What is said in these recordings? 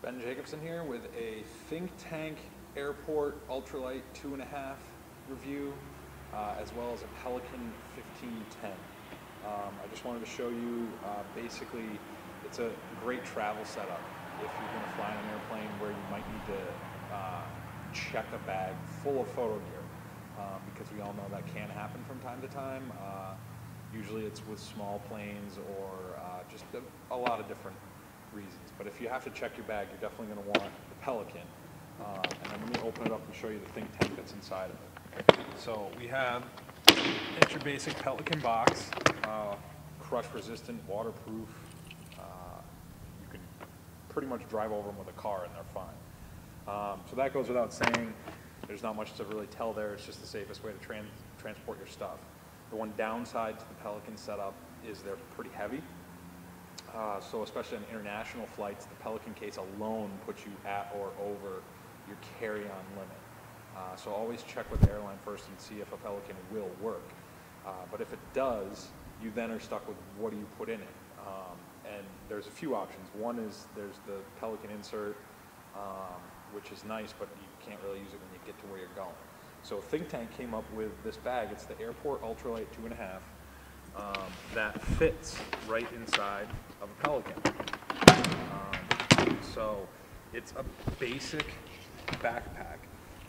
Ben Jacobson here with a Think Tank Airport Ultralight 2.5 review, as well as a Pelican 1510. I just wanted to show you, basically, it's a great travel setup if you're going to fly on an airplane where you might need to check a bag full of photo gear, because we all know that can happen from time to time. Usually it's with small planes or just a lot of different reasons. But if you have to check your bag, you're definitely going to want the Pelican. And then let me open it up and show you the think tank that's inside of it. So we have, it's your basic Pelican box, crush resistant, waterproof. You can pretty much drive over them with a car and they're fine. So that goes without saying. There's not much to really tell there. It's just the safest way to transport your stuff. The one downside to the Pelican setup is they're pretty heavy. So especially on international flights, the Pelican case alone puts you at or over your carry-on limit. So always check with the airline first and see if a Pelican will work. But if it does, you then are stuck with what do you put in it. And there's a few options. One is there's the Pelican insert, which is nice, but you can't really use it when you get to where you're going. So Think Tank came up with this bag. It's the Airport Ultralight 2.5. That fits right inside of a Pelican. So it's a basic backpack.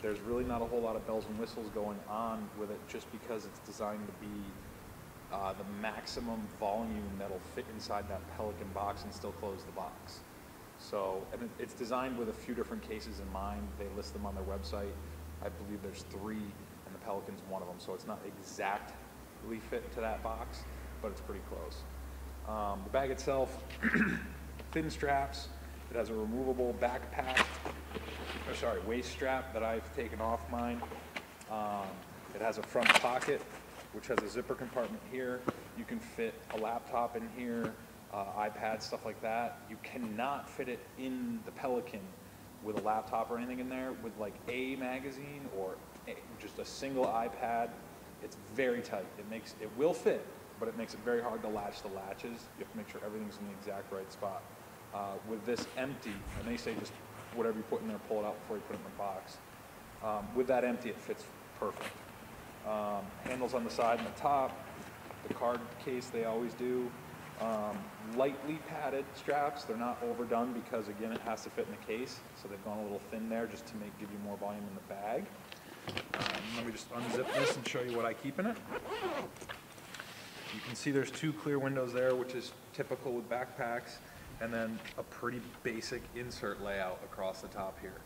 There's really not a whole lot of bells and whistles going on with it, just because it's designed to be the maximum volume that'll fit inside that Pelican box and still close the box. So, and it's designed with a few different cases in mind. They list them on their website. I believe there's 3, and the Pelican's one of them. So it's not exactly fit into that box, but it's pretty close. The bag itself, thin straps. It has a removable backpack, waist strap that I've taken off mine. It has a front pocket, which has a zipper compartment here. You can fit a laptop in here, iPad, stuff like that. You cannot fit it in the Pelican with a laptop or anything in there with like a magazine or just a single iPad. It's very tight. It will fit, but it makes it very hard to latch the latches. You have to make sure everything's in the exact right spot. With this empty, and they say just whatever you put in there, pull it out before you put it in the box. With that empty, it fits perfect. Handles on the side and the top. The card case, they always do. Lightly padded straps. They're not overdone because, again, it has to fit in the case. So they've gone a little thin there just to give you more volume in the bag. Let me just unzip this and show you what I keep in it. You can see there's 2 clear windows there, which is typical with backpacks, and then a pretty basic insert layout across the top here.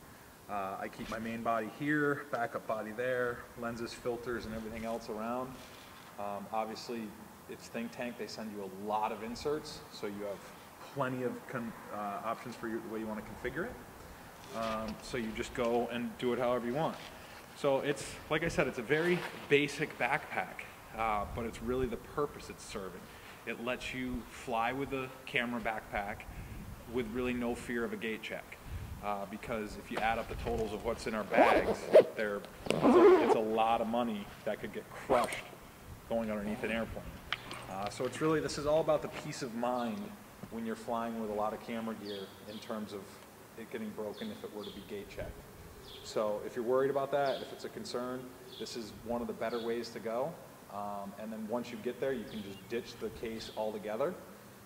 I keep my main body here, backup body there, lenses, filters, and everything else around. Obviously, it's Think Tank. They send you a lot of inserts, so you have plenty of options for the way you want to configure it. So you just go and do it however you want. So it's, like I said, it's a very basic backpack, but it's really the purpose it's serving. It lets you fly with a camera backpack with really no fear of a gate check. Because if you add up the totals of what's in our bags, it's a lot of money that could get crushed going underneath an airplane. So it's really, this is all about the peace of mind when you're flying with a lot of camera gear in terms of it getting broken if it were to be gate checked. So if you're worried about that, if it's a concern, this is one of the better ways to go. And then once you get there, you can just ditch the case altogether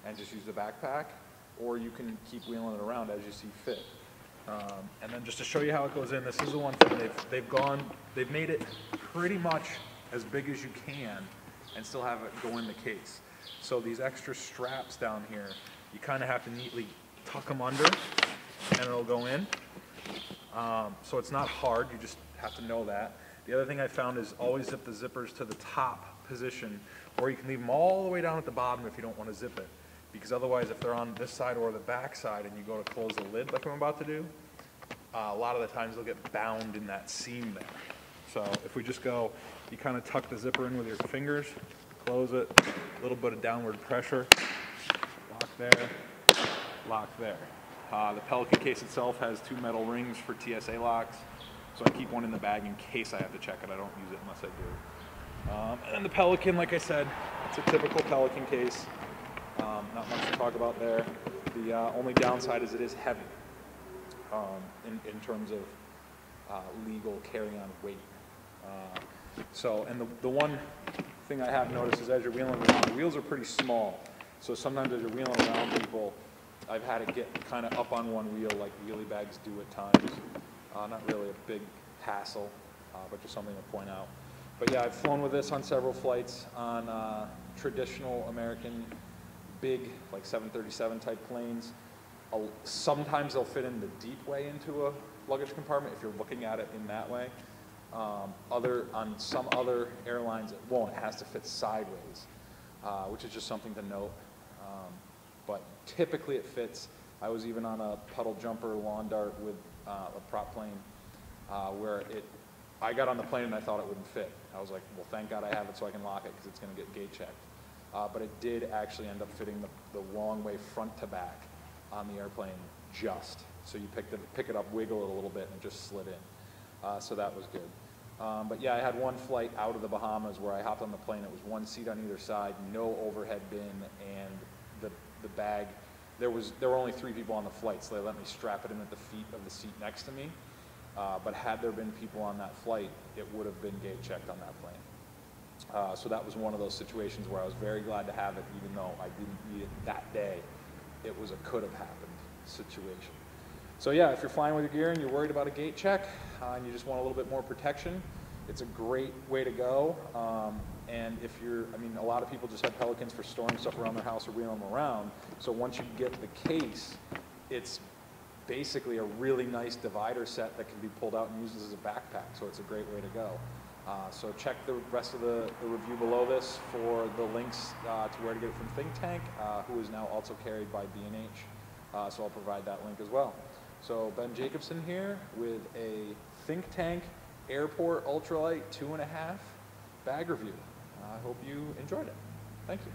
and just use the backpack, or you can keep wheeling it around as you see fit. And then just to show you how it goes in, this is the one thing they've made it pretty much as big as you can and still have it go in the case. So these extra straps down here, you kind of have to neatly tuck them under and it'll go in. So it's not hard, you just have to know that. The other thing I found is always zip the zippers to the top position, or you can leave them all the way down at the bottom if you don't want to zip it. Because otherwise, if they're on this side or the back side and you go to close the lid like I'm about to do, a lot of the times they'll get bound in that seam there. So if we just go, you kind of tuck the zipper in with your fingers, close it, a little bit of downward pressure, lock there, lock there. The Pelican case itself has 2 metal rings for TSA locks, so I keep one in the bag in case I have to check it. I don't use it unless I do. And then the Pelican, like I said, it's a typical Pelican case. Not much to talk about there. The only downside is it is heavy. in terms of legal carry-on weight. So, and the one thing I have noticed is as you're wheeling around, the wheels are pretty small. So sometimes as you're wheeling around people, I've had it get kind of up on one wheel like wheelie bags do at times. Not really a big hassle, but just something to point out. But yeah, I've flown with this on several flights on traditional American big, like 737 type planes. Sometimes they'll fit in the deep way into a luggage compartment if you're looking at it in that way. On some other airlines it won't. It has to fit sideways, which is just something to note. But typically it fits. I was even on a puddle jumper lawn dart with a prop plane where I got on the plane and I thought it wouldn't fit. I was like, well, thank God I have it so I can lock it because it's going to get gate checked. But it did actually end up fitting the wrong way front to back on the airplane just. So you pick it up, wiggle it a little bit, and it just slid in. So that was good. But yeah, I had one flight out of the Bahamas where I hopped on the plane. It was one seat on either side, no overhead bin, and the bag. There were only 3 people on the flight, so they let me strap it in at the feet of the seat next to me. But had there been people on that flight, it would have been gate checked on that plane. So that was one of those situations where I was very glad to have it, even though I didn't need it that day. It was a could have happened situation. So yeah, if you're flying with your gear and you're worried about a gate check and you just want a little bit more protection, it's a great way to go. And if a lot of people just have Pelicans for storing stuff around their house or wheeling them around. So once you get the case, it's basically a really nice divider set that can be pulled out and used as a backpack. So it's a great way to go. So check the rest of the review below this for the links to where to get it from Think Tank, who is now also carried by B&H. So I'll provide that link as well. So Ben Jacobson here with a Think Tank Airport Ultralight 2.5 bag review. I hope you enjoyed it. Thank you.